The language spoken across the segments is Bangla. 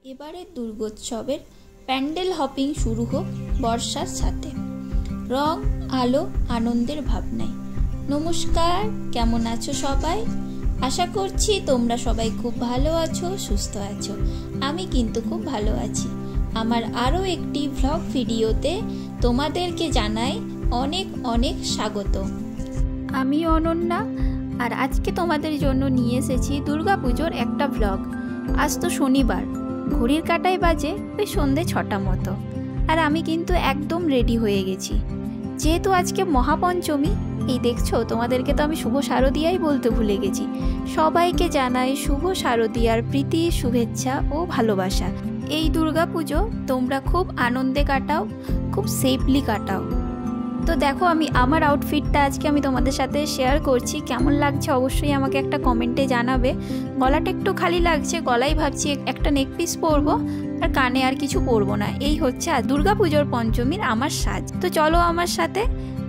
এবারে দুর্গোৎসবের প্যান্ডেল হপিং শুরু হোক বর্ষার সাথে, রং আলো আনন্দের ভাবনায়। নমস্কার, কেমন আছো সবাই? আশা করছি তোমরা সবাই খুব ভালো আছো, সুস্থ আছো। আমি কিন্তু খুব ভালো আছি। আমার আরও একটি ভ্লগ ভিডিওতে তোমাদেরকে জানাই অনেক অনেক স্বাগত। আমি অনন্যা, আর আজকে তোমাদের জন্য নিয়ে এসেছি দুর্গাপুজোর একটা ভ্লগ। আজ তো শনিবার, ঘড়ির কাঁটায় বাজে ওই সন্ধে 6টা মতো, আর আমি কিন্তু একদম রেডি হয়ে গেছি। যেহেতু আজকে মহাপঞ্চমী, এই দেখছো তোমাদেরকে তো আমি শুভ শারদিয়াই বলতে ভুলে গেছি। সবাইকে জানাই শুভ শারদিয়ার প্রীতি, শুভেচ্ছা ও ভালোবাসা। এই দুর্গাপুজো তোমরা খুব আনন্দে কাটাও, খুব সেফলি কাটাও। তো দেখো, আমি আমার আউটফিটটা আজকে আমি তোমাদের সাথে শেয়ার করছি। কেমন লাগছে অবশ্যই আমাকে একটা কমেন্টে জানাবে। গলাটা একটু খালি লাগছে, গলায় ভাবছি একটা নেক পিস পরবো, আর কানে আর কিছু পরবো না। এই হচ্ছে দুর্গাপুজোর পঞ্চমীর আমার সাজ। তো চলো আমার সাথে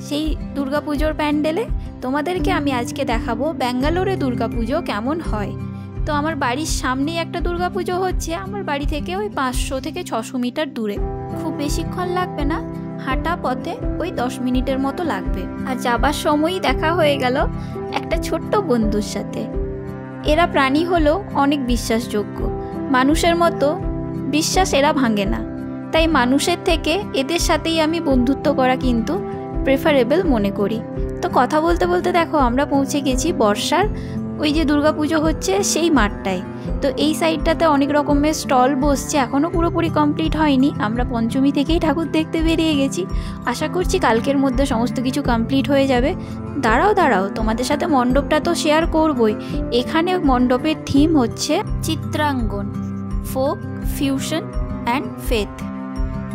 সেই দুর্গাপুজোর প্যান্ডেলে। তোমাদেরকে আমি আজকে দেখাবো ব্যাঙ্গালোরে দুর্গাপুজো কেমন হয়। তো আমার বাড়ির সামনেই একটা দুর্গাপুজো হচ্ছে, আমার বাড়ি থেকে ওই 500 থেকে 600 মিটার দূরে। খুব বেশিক্ষণ লাগবে না, হাঁটা পথে ওই 10 মিনিটের মতো লাগবে। আর যাবার সময়ই দেখা হয়ে গেল একটা ছোট্ট বন্ধুর সাথে। এরা প্রাণী হলো অনেক বিশ্বাসযোগ্য, মানুষের মতো বিশ্বাস এরা ভাঙে না। তাই মানুষের থেকে এদের সাথেই আমি বন্ধুত্ব করা কিন্তু প্রেফারেবল মনে করি। তো কথা বলতে বলতে দেখো আমরা পৌঁছে গেছি বর্ষার ওই যে দুর্গাপুজো হচ্ছে সেই মাঠটায়। তো এই সাইডটাতে অনেক রকমের স্টল বসছে, এখনও পুরোপুরি কমপ্লিট হয়নি। আমরা পঞ্চমী থেকেই ঠাকুর দেখতে বেরিয়ে গেছি, আশা করছি কালকের মধ্যে সমস্ত কিছু কমপ্লিট হয়ে যাবে। দাঁড়াও তোমাদের সাথে মণ্ডপটা তো শেয়ার করবই। এখানে মণ্ডপের থিম হচ্ছে চিত্রাঙ্গন, ফোক, ফিউশন অ্যান্ড ফেথ।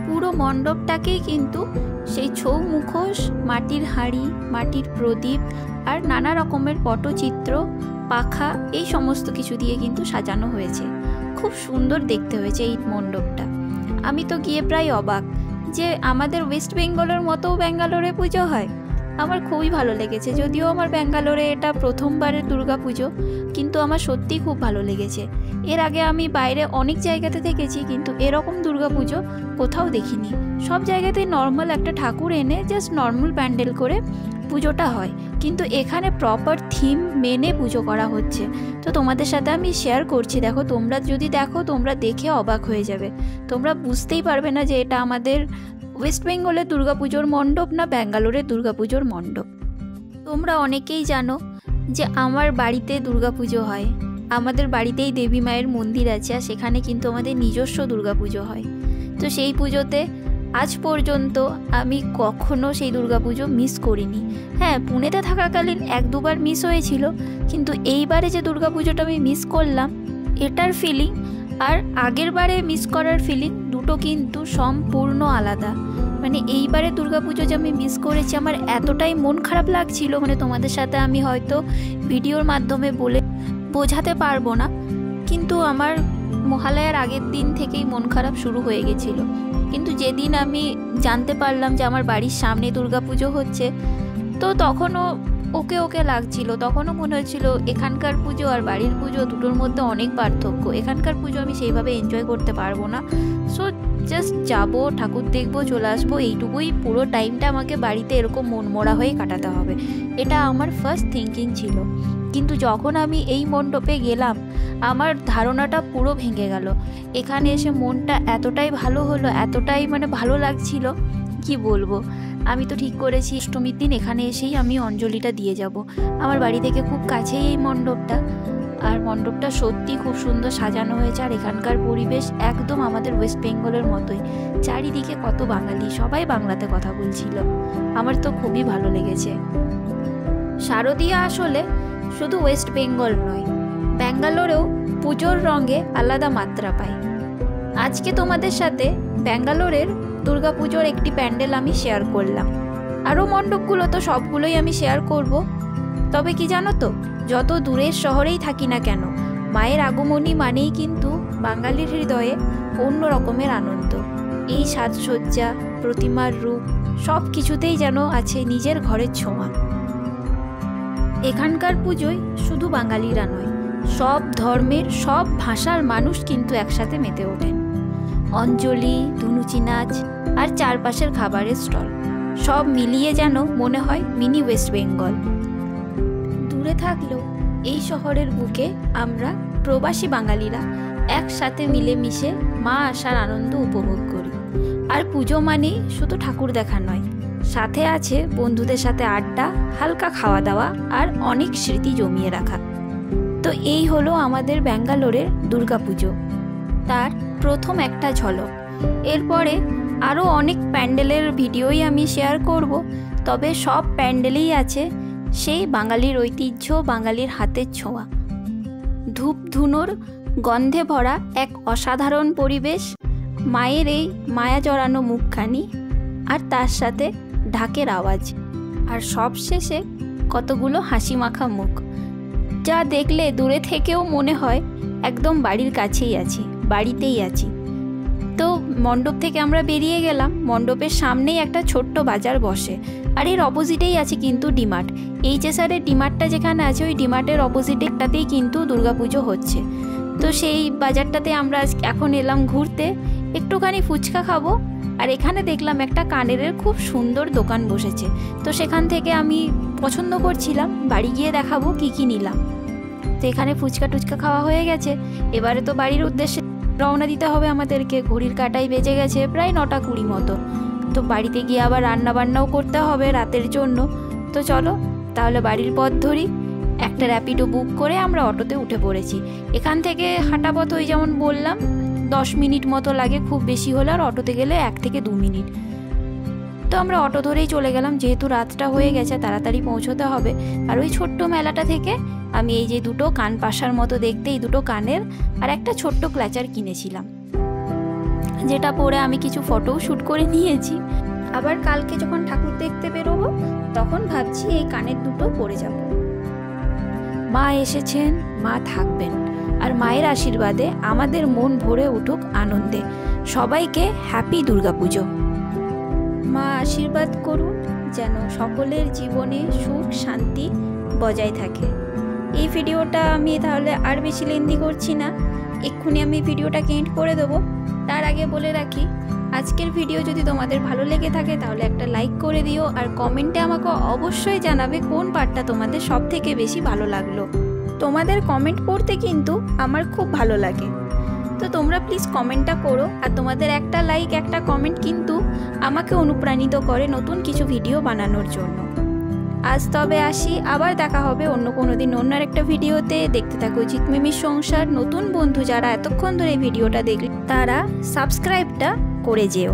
পুরো মণ্ডপটাকেই কিন্তু সেই ছৌ মুখোশ, মাটির হাঁড়ি, মাটির প্রদীপ আর নানা রকমের পটচিত্র, পাখা, এই সমস্ত কিছু দিয়ে কিন্তু সাজানো হয়েছে। খুব সুন্দর দেখতে হয়েছে এই মণ্ডপটা। আমি তো গিয়ে প্রায় অবাক যে আমাদের ওয়েস্ট বেঙ্গলের মতো ব্যাঙ্গালোরে পুজো হয়। আমার খুবই ভালো লেগেছে। যদিও আমার ব্যাঙ্গালোরে এটা প্রথমবারের দুর্গাপুজো, কিন্তু আমার সত্যিই খুব ভালো লেগেছে। এর আগে আমি বাইরে অনেক জায়গাতে দেখেছি, কিন্তু এরকম দুর্গাপুজো কোথাও দেখিনি। সব জায়গাতেই নর্মাল একটা ঠাকুর এনে জাস্ট নর্মাল প্যান্ডেল করে পুজোটা হয়, কিন্তু এখানে প্রপার থিম মেনে পুজো করা হচ্ছে। তো তোমাদের সাথে আমি শেয়ার করছি। দেখো, তোমরা যদি দেখো, তোমরা দেখে অবাক হয়ে যাবে। তোমরা বুঝতেই পারবে না যে এটা আমাদের ওয়েস্ট বেঙ্গলের দুর্গাপুজোর মণ্ডপ না ব্যাঙ্গালোরের দুর্গাপুজোর মণ্ডপ। তোমরা অনেকেই জানো যে আমার বাড়িতে দুর্গাপুজো হয়। আমাদের বাড়িতেই দেবী মায়ের মন্দির আছে, আর সেখানে কিন্তু আমাদের নিজস্ব দুর্গাপুজো হয়। তো সেই পুজোতে আজ পর্যন্ত আমি কখনো সেই দুর্গাপুজো মিস করিনি। হ্যাঁ, পুনেতে থাকাকালীন 1-2বার মিস হয়েছিল, কিন্তু এইবারে যে দুর্গাপুজোটা আমি মিস করলাম, এটার ফিলিং আর আগের বারে মিস করার ফিলিং দুটো কিন্তু সম্পূর্ণ আলাদা। মানে এইবারে দুর্গাপুজো যে আমি মিস করেছি, আমার এতটাই মন খারাপ লাগছিল, মানে তোমাদের সাথে আমি হয়তো ভিডিওর মাধ্যমে বলে বোঝাতে পারবো না। কিন্তু আমার মহালয়ার আগের দিন থেকেই মন খারাপ শুরু হয়ে গেছিলো। কিন্তু যেদিন আমি জানতে পারলাম যে আমার বাড়ির সামনে দুর্গাপুজো হচ্ছে, তো তখনও ওকে লাগছিল। তখনও মনে হচ্ছিল এখানকার পুজো আর বাড়ির পুজো দুটোর মধ্যে অনেক পার্থক্য। এখানকার পুজো আমি সেইভাবে এনজয় করতে পারবো না। সো জাস্ট যাবো, ঠাকুর দেখবো, চলে আসবো, এইটুকুই। পুরো টাইমটা আমাকে বাড়িতে এরকম মনমরা হয়ে কাটাতে হবে, এটা আমার ফার্স্ট থিঙ্কিং ছিল। কিন্তু যখন আমি এই মণ্ডপে গেলাম, আমার ধারণাটা পুরো ভেঙে গেল। এখানে এসে মনটা এতটাই ভালো হলো, এতটাই মানে ভালো লাগছিল, কি বলবো। আমি তো ঠিক করেছি অষ্টমীর দিন এখানে এসেই আমি অঞ্জলিটা দিয়ে যাব। আমার বাড়ি থেকে খুব কাছেই এই মণ্ডপটা, আর মণ্ডপটা সত্যি খুব সুন্দর সাজানো হয়েছে। আর এখানকার পরিবেশ একদম আমাদের ওয়েস্ট বেঙ্গলের মতোই। চারিদিকে কত বাঙালি, সবাই বাংলাতে কথা বলছিল। আমার তো খুবই ভালো লেগেছে। শারদিয়া আসলে শুধু ওয়েস্ট বেঙ্গল নয়, ব্যাঙ্গালোরেও পুজোর রঙে আলাদা মাত্রা পায়। আজকে তোমাদের সাথে ব্যাঙ্গালোরের দুর্গাপুজোর একটি প্যান্ডেল আমি শেয়ার করলাম। আরও মণ্ডপগুলো তো সবগুলোই আমি শেয়ার করব। তবে কি জানো তো, যত দূরের শহরেই থাকি না কেন, মায়ের আগমনী মানেই কিন্তু বাঙালির হৃদয়ে অন্য রকমের আনন্দ। এই সাজসজ্জা, প্রতিমার রূপ, সব কিছুতেই যেন আছে নিজের ঘরের ছোঁয়া। এখানকার পুজোয় শুধু বাঙালিরা নয়, সব ধর্মের সব ভাষার মানুষ কিন্তু একসাথে মেতে ওঠেন। অঞ্জলি, ধুনুচি নাচ আর চারপাশের খাবারের স্টল সব মিলিয়ে যেন মনে হয় মিনি ওয়েস্ট বেঙ্গল। দূরে থাকলেও এই শহরের বুকে আমরা প্রবাসী বাঙালিরা একসাথে মিলেমিশে মা আসার আনন্দ উপভোগ করি। আর পুজো মানে শুধু ঠাকুর দেখা নয়, সাথে আছে বন্ধুদের সাথে আড্ডা, হালকা খাওয়া দাওয়া আর অনেক স্মৃতি জমিয়ে রাখা। তো এই হলো আমাদের ব্যাঙ্গালোরের দুর্গাপুজো, তার প্রথম একটা ঝলক। এরপরে আরও অনেক প্যান্ডেলের ভিডিওই আমি শেয়ার করব, তবে সব প্যান্ডেলেই আছে সেই বাঙালির ঐতিহ্য, বাঙালির হাতের ছোঁয়া। ধূপ ধুনোর গন্ধে ভরা এক অসাধারণ পরিবেশ, মায়ের এই মায়া জড়ানো মুখখানি আর তার সাথে ঢাকের আওয়াজ, আর সবশেষে কতগুলো হাসি মাখা মুখ, যা দেখলে দূরে থেকেও মনে হয় একদম বাড়ির কাছেই আছি, বাড়িতেই আছি। তো মণ্ডপ থেকে আমরা বেরিয়ে গেলাম। মণ্ডপের সামনেই একটা ছোট্ট বাজার বসে, আর এর অপোজিটেই আছে কিন্তু ডিমার্ট। এইচএসআরের ডিমার্টটা যেখানে আছে ওই ডিমার্টের অপোজিটেটাতেই কিন্তু দুর্গাপুজো হচ্ছে। তো সেই বাজারটাতে আমরা এখন এলাম ঘুরতে, একটুখানি ফুচকা খাবো। আর এখানে দেখলাম একটা কানের খুব সুন্দর দোকান বসেছে, তো সেখান থেকে আমি পছন্দ করছিলাম, বাড়ি গিয়ে দেখাবো কি কি নিলাম। তো এখানে ফুচকা টুচকা খাওয়া হয়ে গেছে, এবারে তো বাড়ির উদ্দেশ্যে রওনা দিতে হবে আমাদেরকে। ঘড়ির কাঁটায় বেজে গেছে প্রায় 9:20 মতো। তো বাড়িতে গিয়ে আবার রান্না বান্নাও করতে হবে রাতের জন্য। তো চলো তাহলে বাড়ির পথ ধরি। একটা র্যাপিডো বুক করে আমরা অটোতে উঠে পড়েছি। এখান থেকে হাঁটা পথ ওই যেমন বললাম 10 মিনিট মতো লাগে খুব বেশি হলে, আর অটোতে গেলে 1 থেকে 2 মিনিট। তো আমরা অটো ধরেই চলে গেলাম, যেহেতু রাতটা হয়ে গেছে তাড়াতাড়ি পৌঁছতে হবে। আর ওই ছোট্ট মেলাটা থেকে আমি এই যে দুটো কান পাশার মতো দেখতে, এই দুটো কানের আর একটা ছোট্ট ক্ল্যাচার কিনেছিলাম, যেটা পরে আমি কিছু ফটোও শ্যুট করে নিয়েছি। আবার কালকে যখন ঠাকুর দেখতে বেরোবো তখন ভাবছি এই কানের দুটো পরে যাব। মা এসেছেন, মা থাকবেন, আর মায়ের আশীর্বাদে আমাদের মন ভরে উঠুক আনন্দে। সবাইকে হ্যাপি দুর্গাপুজো। মা আশীর্বাদ করুন যেন সকলের জীবনে সুখ শান্তি বজায় থাকে। এই ভিডিওটা আমি তাহলে আর বেশি লেন্দি করছি না, এক্ষুনি আমি ভিডিওটাকে এন্ড করে দেবো। তার আগে বলে রাখি, আজকের ভিডিও যদি তোমাদের ভালো লেগে থাকে তাহলে একটা লাইক করে দিও, আর কমেন্টে আমাকে অবশ্যই জানাবে কোন পার্টটা তোমাদের সব থেকে বেশি ভালো লাগলো। তোমাদের কমেন্ট পড়তে কিন্তু আমার খুব ভালো লাগে, তো তোমরা প্লিজ কমেন্টটা করো। আর তোমাদের একটা লাইক, একটা কমেন্ট কিন্তু আমাকে অনুপ্রাণিত করে নতুন কিছু ভিডিও বানানোর জন্য। আজ তবে আসি, আবার দেখা হবে অন্য কোনো দিন অন্য একটা ভিডিওতে। দেখতে থাকো জিতমিমির সংসার। নতুন বন্ধু যারা এতক্ষণ ধরে এই ভিডিওটা দেখলে তারা সাবস্ক্রাইবটা করে যেও।